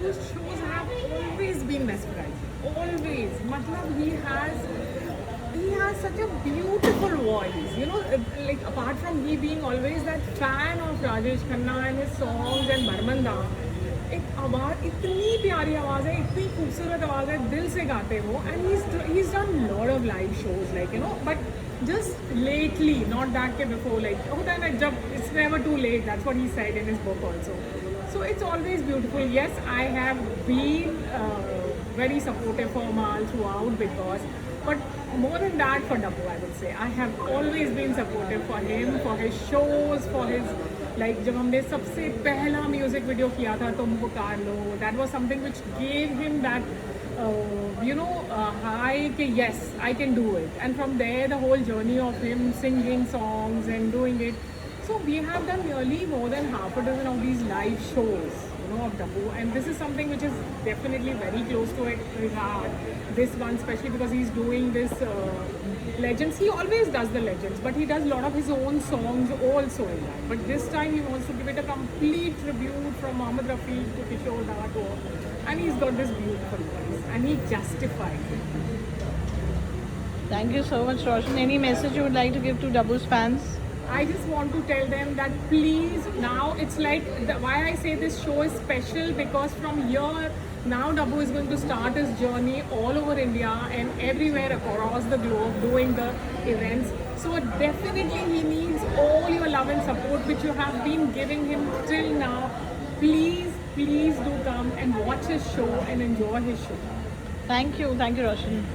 Dabu's shows have always been mesmerizing. Always. Matlab, he has such a beautiful voice. You know, like apart from me being always that fan of Rajesh Khanna and his songs and Barman Da, एक आवाज़ इतनी प्यारी आवाज़ है, इतनी खूबसूरत आवाज़ है, दिल से गाते हो. And he's done lot of live shows, like, you know, but just lately, not that के before, like होता है ना जब it's never too late. That's what he said in his book also. So it's always beautiful. Yes, I have been very supportive for Mal throughout Bigg Boss, but more than that for Dabu, I would say. I have always been supportive for him, for his shows, for his like जब हमने सबसे पहला music video किया था तुम पुकार लो, that was something which gave him that high कि yes, I can do it. And from there the whole journey of him singing songs and doing it. So we have done nearly more than half a dozen of these live shows, you know, of Dabu, and this is something which is definitely very close to his heart. This one, especially because he's doing this legends. He always does the legends, but he does a lot of his own songs also in that. But this time he wants to give it a complete tribute from Mohammed Rafi to Kishore Da to, and he's got this beautiful voice, and he justifies it. Thank you so much, Roshan. Any message you would like to give to Dabu's fans? I just want to tell them that please, now it's like why I say this show is special, because from here now Dabu is going to start his journey all over India and everywhere across the globe doing the events. So definitely he needs all your love and support which you have been giving him till now. Please do come and watch his show and enjoy his show. Thank you, Roshan.